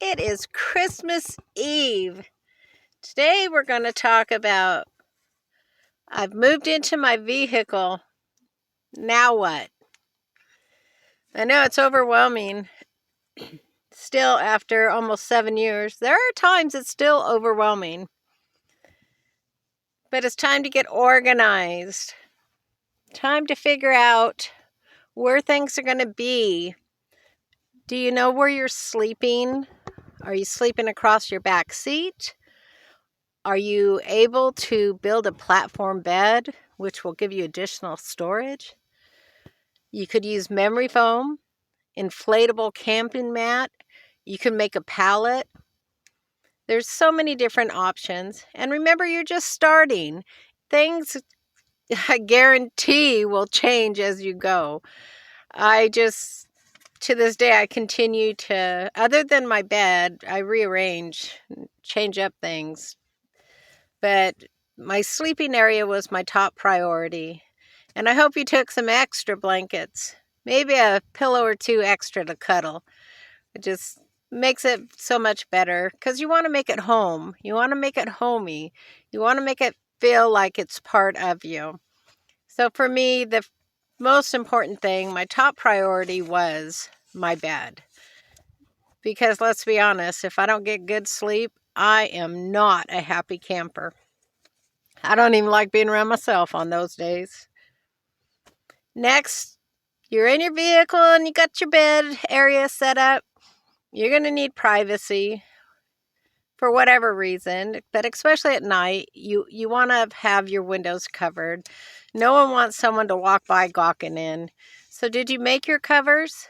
It is Christmas Eve. Today we're going to talk about I've moved into my vehicle. Now what? I know it's overwhelming. Still, after almost 7 years, there are times it's still overwhelming. But it's time to get organized. Time to figure out where things are going to be. Do you know where you're sleeping? Are you sleeping across your back seat? Are you able to build a platform bed, which will give you additional storage? You could use memory foam, inflatable camping mat. You can make a pallet. There's so many different options. And remember, you're just starting. Things, I guarantee, will change as you go. To this day, I continue to, other than my bed, I rearrange, change up things. But my sleeping area was my top priority. And I hope you took some extra blankets, maybe a pillow or two extra to cuddle. It just makes it so much better because you want to make it home. You want to make it homey. You want to make it feel like it's part of you. So for me, the most important thing, my top priority was my bed. Because let's be honest, if I don't get good sleep, I am not a happy camper. I don't even like being around myself on those days. Next, you're in your vehicle and you got your bed area set up. You're going to need privacy for whatever reason, but especially at night, you want to have your windows covered. No one wants someone to walk by gawking in. So did you make your covers?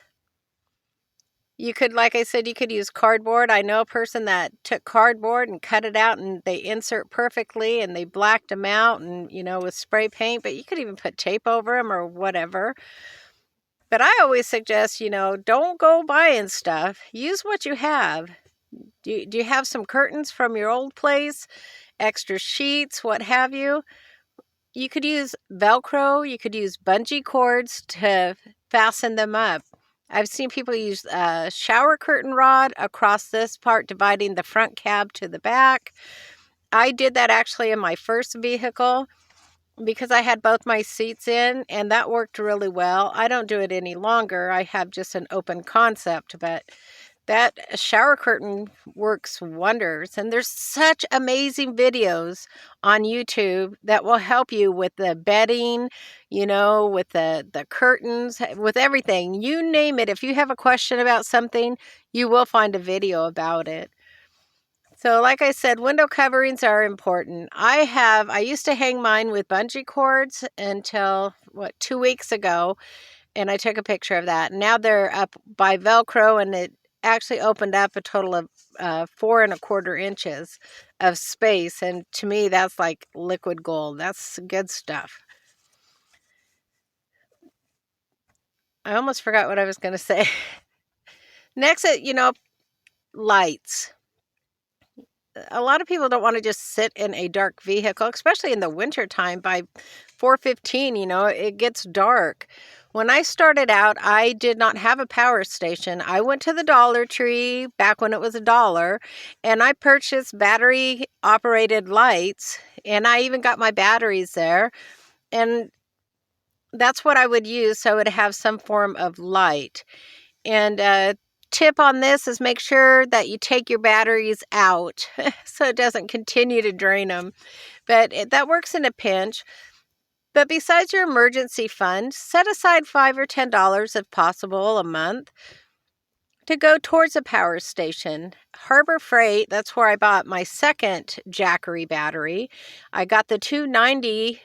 You could, like I said, you could use cardboard. I know a person that took cardboard and cut it out and they insert perfectly and they blacked them out and, with spray paint, but you could even put tape over them or whatever. But I always suggest, don't go buying stuff. Use what you have. Do you have some curtains from your old place, extra sheets, what have you? You could use Velcro. You could use bungee cords to fasten them up. I've seen people use a shower curtain rod across this part, dividing the front cab to the back. I did that actually in my first vehicle because I had both my seats in, and that worked really well. I don't do it any longer. I have just an open concept, but that shower curtain works wonders. And there's such amazing videos on YouTube that will help you with the bedding, with the curtains, with everything. You name it. If you have a question about something, you will find a video about it. So like I said, window coverings are important. I used to hang mine with bungee cords until 2 weeks ago, and I took a picture of that. Now they're up by Velcro, and it actually opened up a total of 4¼ inches of space. And to me, that's like liquid gold. That's good stuff. I almost forgot what I was going to say. Next, lights. A lot of people don't want to just sit in a dark vehicle, especially in the wintertime. By 4:15, it gets dark. When I started out, I did not have a power station. I went to the Dollar Tree back when it was $1, and I purchased battery-operated lights, and I even got my batteries there. And that's what I would use, so it would have some form of light. And tip on this is make sure that you take your batteries out so it doesn't continue to drain them. But that works in a pinch. But besides your emergency fund, set aside $5 or $10 if possible a month to go towards a power station. Harbor Freight, that's where I bought my second Jackery battery. I got the 290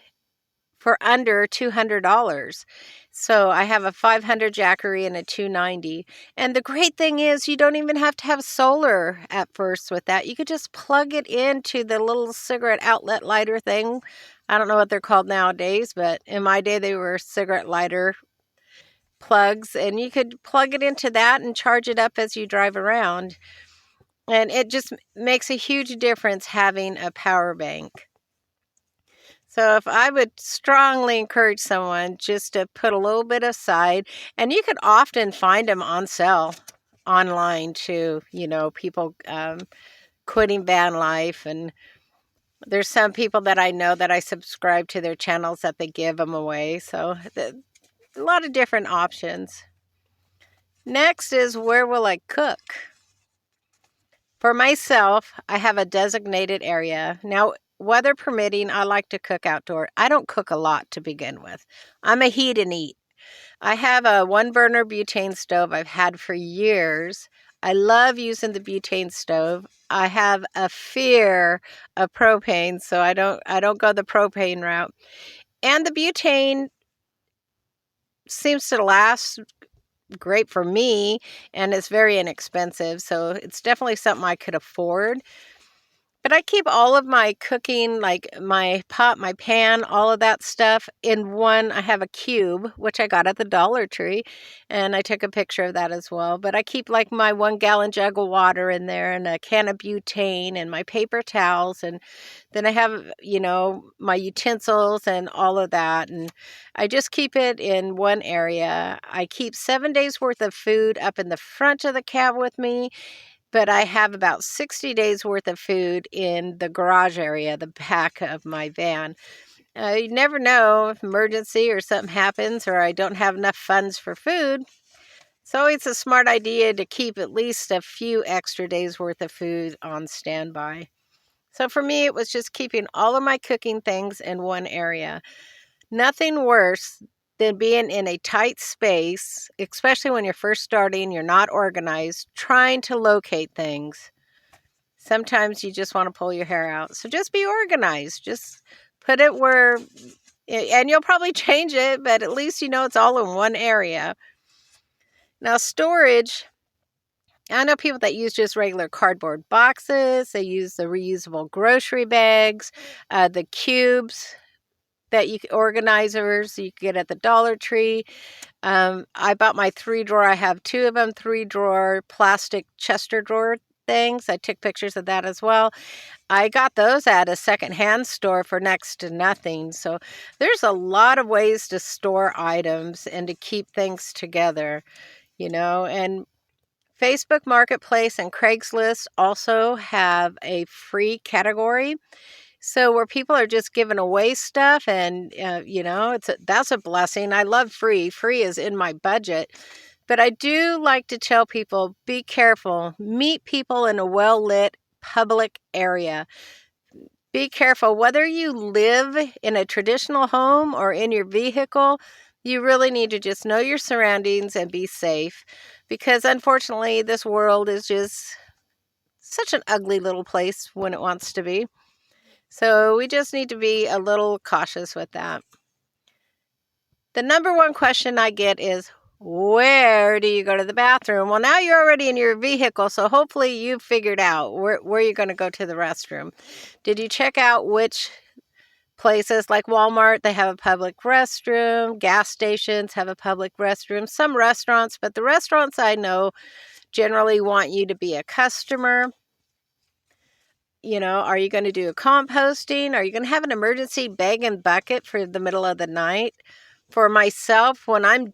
for under $200. So I have a 500 Jackery and a 290. And the great thing is you don't even have to have solar at first with that. You could just plug it into the little cigarette outlet lighter thing. I don't know what they're called nowadays, but in my day they were cigarette lighter plugs. And you could plug it into that and charge it up as you drive around. And it just makes a huge difference having a power bank. So if I would strongly encourage someone just to put a little bit aside, and you could often find them on sale. online too, people quitting van life. And there's some people that I know that I subscribe to their channels that they give them away. So a lot of different options. Next is, where will I cook? For myself, I have a designated area. Now, weather permitting, I like to cook outdoor. I don't cook a lot to begin with. I'm a heat and eat. I have a 1-burner butane stove I've had for years. I love using the butane stove. I have a fear of propane, so I don't go the propane route. And the butane seems to last great for me, and it's very inexpensive, so it's definitely something I could afford. But I keep all of my cooking, like my pot, my pan, all of that stuff in one. I have a cube, which I got at the Dollar Tree, and I took a picture of that as well. But I keep like my 1-gallon jug of water in there, and a can of butane, and my paper towels, and then I have, my utensils and all of that. And I just keep it in one area. I keep 7 days worth of food up in the front of the cab with me. But I have about 60 days worth of food in the garage area, the back of my van. You never know if emergency or something happens, or I don't have enough funds for food. So it's a smart idea to keep at least a few extra days worth of food on standby. So for me, it was just keeping all of my cooking things in one area. Nothing worse than being in a tight space, especially when you're first starting, you're not organized, trying to locate things. Sometimes you just want to pull your hair out. So just be organized. Just put it where, and you'll probably change it, but at least it's all in one area. Now, storage, I know people that use just regular cardboard boxes. They use the reusable grocery bags, the cubes that organizers you can get at the Dollar Tree. I bought my 3-drawer. I have 2 of them, 3-drawer plastic Chester drawer things. I took pictures of that as well. I got those at a secondhand store for next to nothing. So there's a lot of ways to store items and to keep things together, and Facebook Marketplace and Craigslist also have a free category. So where people are just giving away stuff, and that's a blessing. I love free. Free is in my budget. But I do like to tell people, be careful. Meet people in a well-lit public area. Be careful. Whether you live in a traditional home or in your vehicle, you really need to just know your surroundings and be safe. Because unfortunately, this world is just such an ugly little place when it wants to be. So we just need to be a little cautious with that. The number one question I get is, where do you go to the bathroom? Well, now you're already in your vehicle, so hopefully you've figured out where you're going to go to the restroom. Did you check out which places? Like Walmart, they have a public restroom. Gas stations have a public restroom. Some restaurants, but the restaurants I know generally want you to be a customer. Are you going to do a composting? Are you going to have an emergency bag and bucket for the middle of the night? For myself, when I'm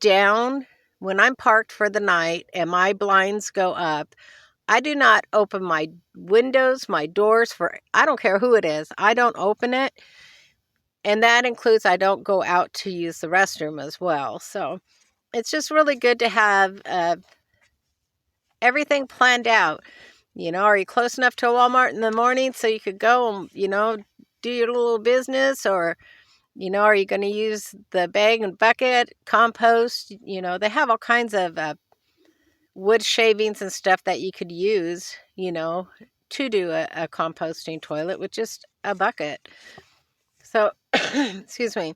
parked for the night and my blinds go up, I do not open my windows, my doors I don't care who it is. I don't open it. And that includes I don't go out to use the restroom as well. So it's just really good to have everything planned out. Are you close enough to a Walmart in the morning so you could go and, do your little business? Or, are you going to use the bag and bucket, compost? They have all kinds of wood shavings and stuff that you could use, to do a composting toilet with just a bucket. So, excuse me.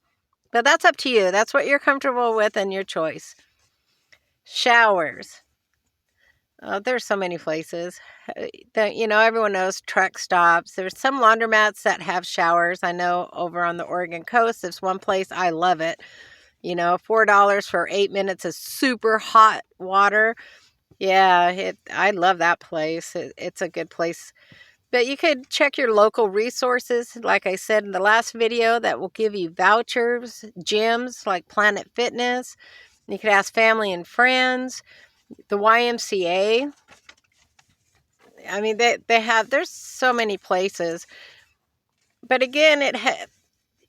But that's up to you. That's what you're comfortable with and your choice. Showers. There's so many places that, everyone knows truck stops. There's some laundromats that have showers. I know over on the Oregon coast, there's one place, I love it. $4 for 8 minutes of super hot water. Yeah, I love that place. It's a good place. But you could check your local resources, like I said in the last video, that will give you vouchers, gyms like Planet Fitness. You could ask family and friends. the YMCA. I mean, they have, there's so many places. But again,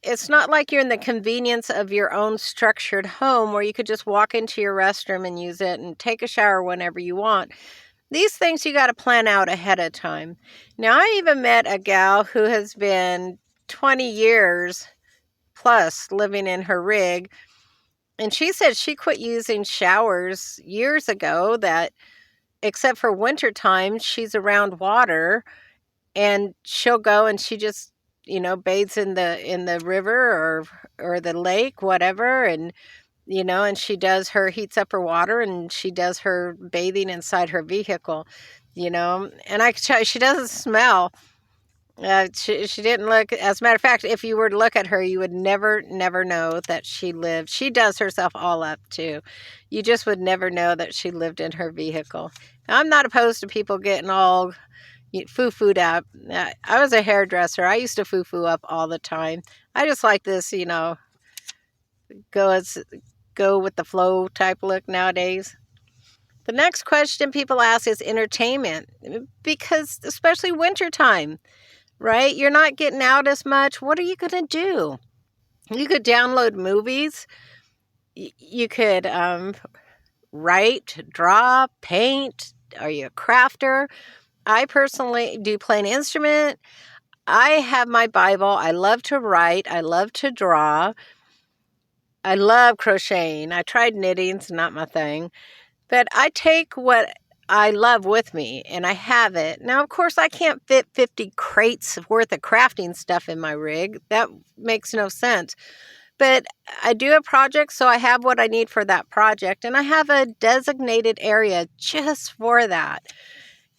it's not like you're in the convenience of your own structured home where you could just walk into your restroom and use it and take a shower whenever you want. These things you got to plan out ahead of time. Now, I even met a gal who has been 20 years plus living in her rig, and she said she quit using showers years ago, that except for wintertime, she's around water, and she'll go and she just, bathes in the river or the lake, whatever, and and she heats up her water, and she does her bathing inside her vehicle, and I can tell you, she doesn't smell. She didn't look, as a matter of fact, if you were to look at her, you would never know that she lived. She does herself all up too. You just would never know that she lived in her vehicle. Now, I'm not opposed to people getting all foo-fooed up. I was a hairdresser. I used to foo-foo up all the time. I just like this, go with the flow type look nowadays. The next question people ask is entertainment, because especially wintertime, right? You're not getting out as much. What are you going to do? You could download movies. You could write, draw, paint. Are you a crafter? I personally do play an instrument. I have my Bible. I love to write. I love to draw. I love crocheting. I tried knitting. It's not my thing. But I take what I love with me, and I have it. Now, of course, I can't fit 50 crates worth of crafting stuff in my rig. That makes no sense. But I do a project, so I have what I need for that project. And I have a designated area just for that.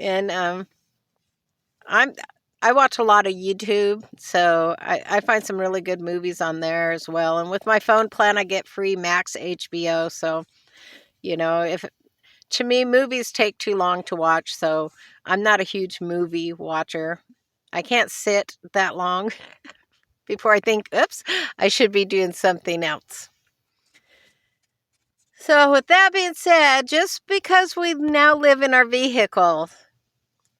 And I watch a lot of YouTube, so I find some really good movies on there as well. And with my phone plan, I get free Max HBO. So, if to me, movies take too long to watch, so I'm not a huge movie watcher. I can't sit that long before I think, oops, I should be doing something else. So with that being said, just because we now live in our vehicle,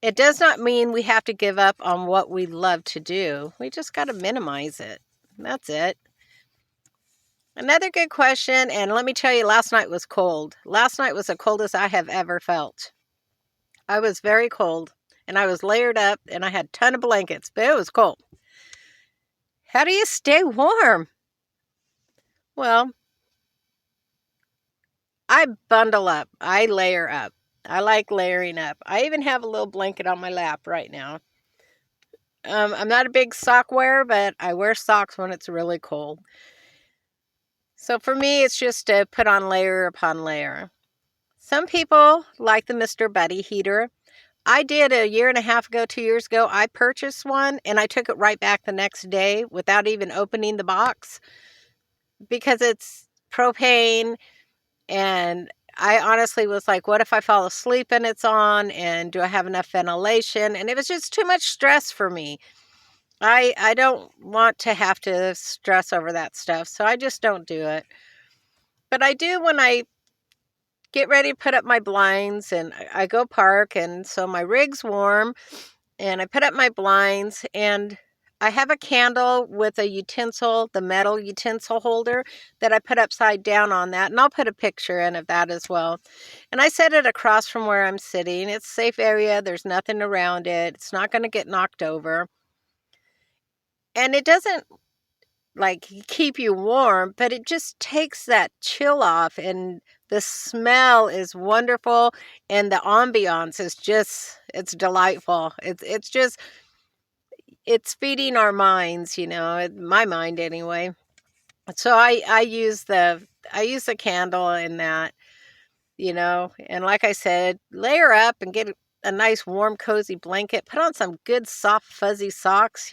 it does not mean we have to give up on what we love to do. We just got to minimize it. That's it. Another good question, and let me tell you, last night was cold. Last night was the coldest I have ever felt. I was very cold, and I was layered up, and I had a ton of blankets, but it was cold. How do you stay warm? Well, I bundle up. I layer up. I like layering up. I even have a little blanket on my lap right now. I'm not a big sock wearer, but I wear socks when it's really cold. So for me, it's just to put on layer upon layer. Some people like the Mr. Buddy heater. I did a year and a half ago, 2 years ago. I purchased one, and I took it right back the next day without even opening the box, because it's propane, and I honestly was like, what if I fall asleep and it's on, and do I have enough ventilation? And it was just too much stress for me. I don't want to have to stress over that stuff, so I just don't do it. But I do when I get ready to put up my blinds, and I go park, and so my rig's warm, and I put up my blinds, and I have a candle with a utensil, the metal utensil holder that I put upside down on that, and I'll put a picture in of that as well. And I set it across from where I'm sitting. It's a safe area. There's nothing around it. It's not going to get knocked over. And it doesn't keep you warm, but it just takes that chill off, and the smell is wonderful, and the ambiance is just, it's delightful. It's feeding our minds, my mind anyway. So I use the candle in that, and like I said, layer up and get a nice warm cozy blanket, put on some good soft fuzzy socks.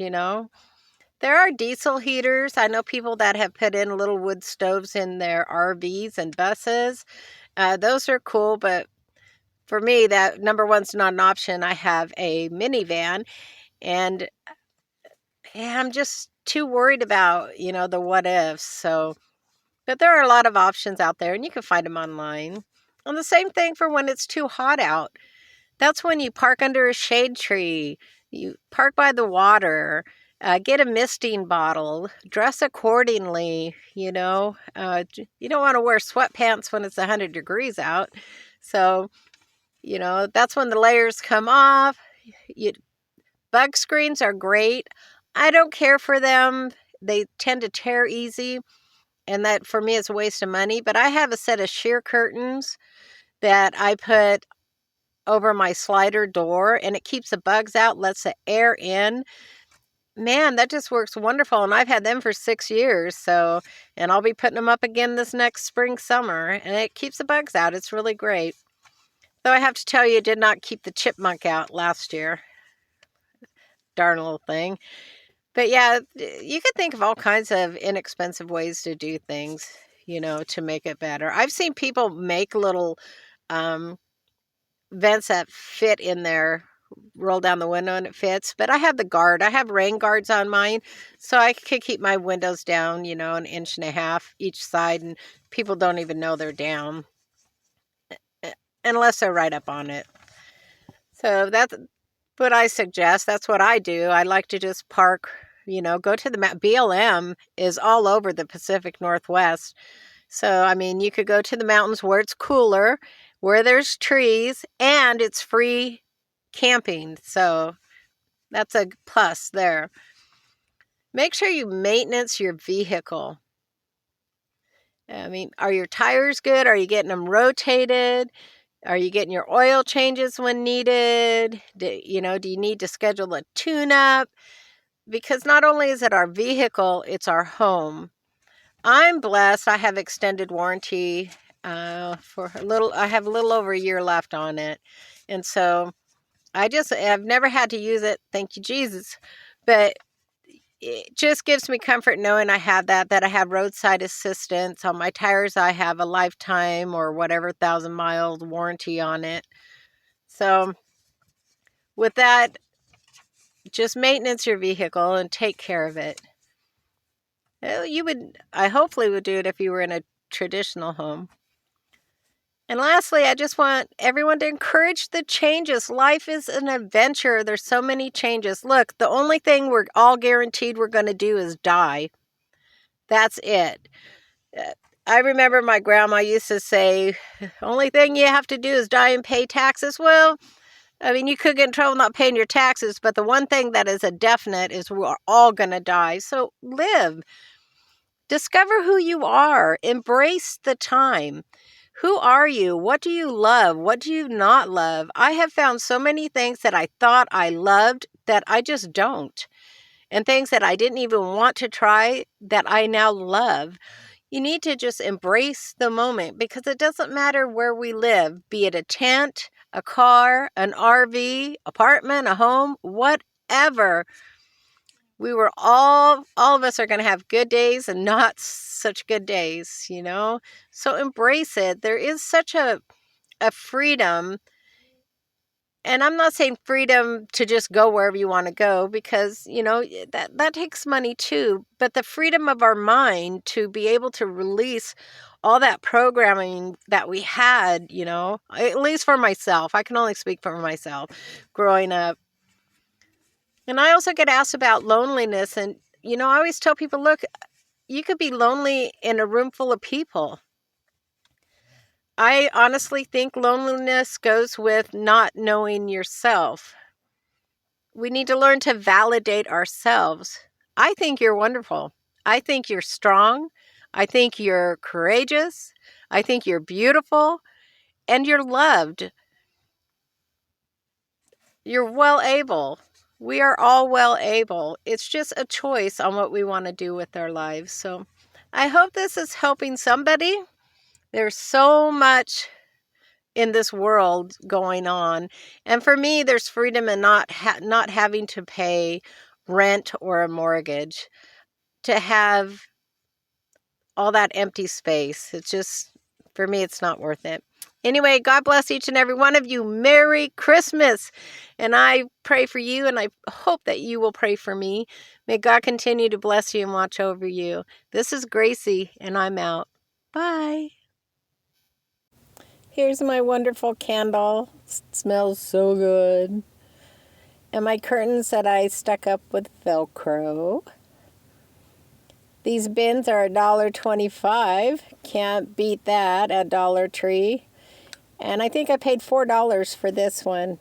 There are diesel heaters. I know people that have put in little wood stoves in their RVs and buses. Those are cool, but for me, that number one's not an option. I have a minivan, and I'm just too worried about, the what ifs. So, but there are a lot of options out there, and you can find them online. And the same thing for when it's too hot out. That's when you park under a shade tree, you park by the water, get a misting bottle, dress accordingly, you know. You don't want to wear sweatpants when it's 100 degrees out. So, you know, that's when the layers come off. You, bug screens are great. I don't care for them. They tend to tear easy, and that for me is a waste of money. But I have a set of sheer curtains that I put over my slider door, and it keeps the bugs out, lets the air in. Man, that just works wonderful, and I've had them for 6 years, so, and I'll be putting them up again this next spring, summer, and it keeps the bugs out. It's really great. Though I have to tell you, it did not keep the chipmunk out last year. Darn little thing. But yeah, you could think of all kinds of inexpensive ways to do things, you know, to make it better. I've seen people make little vents that fit in there, roll down the window and it fits. But I have the guard. I have rain guards on mine, so I could keep my windows down, you know, 1.5 inches each side, and people don't even know they're down unless they're right up on it. So that's what I suggest. That's what I do. I like to just park, you know, go to the BLM is all over the Pacific Northwest. So, I mean, you could go to the mountains where it's cooler, where there's trees, and it's free camping. So that's a plus there. Make sure you maintenance your vehicle. I mean, are your tires good? Are you getting them rotated? Are you getting your oil changes when needed? Do you need to schedule a tune-up? Because not only is it our vehicle, it's our home. I'm blessed. I have extended warranty for I have a little over a year left on it. And so I've never had to use it. Thank you, Jesus. But it just gives me comfort knowing I have that I have roadside assistance. On my tires, I have a lifetime or whatever 1,000-mile warranty on it. So with that, just maintenance your vehicle and take care of it. I hopefully would do it if you were in a traditional home. And lastly, I just want everyone to encourage the changes. Life is an adventure. There's so many changes. Look, the only thing we're all guaranteed we're going to do is die. That's it. I remember my grandma used to say, the only thing you have to do is die and pay taxes. Well, I mean, you could get in trouble not paying your taxes, but the one thing that is a definite is we're all going to die. So live. Discover who you are. Embrace the time. Who are you? What do you love? What do you not love? I have found so many things that I thought I loved that I just don't. And things that I didn't even want to try that I now love. You need to just embrace the moment because it doesn't matter where we live, be it a tent, a car, an RV, apartment, a home, whatever. We were all of us are going to have good days and not such good days, you know? So embrace it. There is such a freedom. And I'm not saying freedom to just go wherever you want to go because, you know, that takes money too. But the freedom of our mind to be able to release all that programming that we had, you know, at least for myself. I can only speak for myself growing up. And I also get asked about loneliness. And, you know, I always tell people, look, you could be lonely in a room full of people. I honestly think loneliness goes with not knowing yourself. We need to learn to validate ourselves. I think you're wonderful. I think you're strong. I think you're courageous. I think you're beautiful. And you're loved. You're well able. We are all well able. It's just a choice on what we want to do with our lives. So I hope this is helping somebody. There's so much in this world going on. And for me, there's freedom in not having to pay rent or a mortgage, to have all that empty space. It's just, for me, it's not worth it. Anyway, God bless each and every one of you. Merry Christmas. And I pray for you, and I hope that you will pray for me. May God continue to bless you and watch over you. This is Gracie, and I'm out. Bye. Here's my wonderful candle. It smells so good. And my curtains that I stuck up with Velcro. These bins are $1.25. Can't beat that at Dollar Tree. And I think I paid $4 for this one.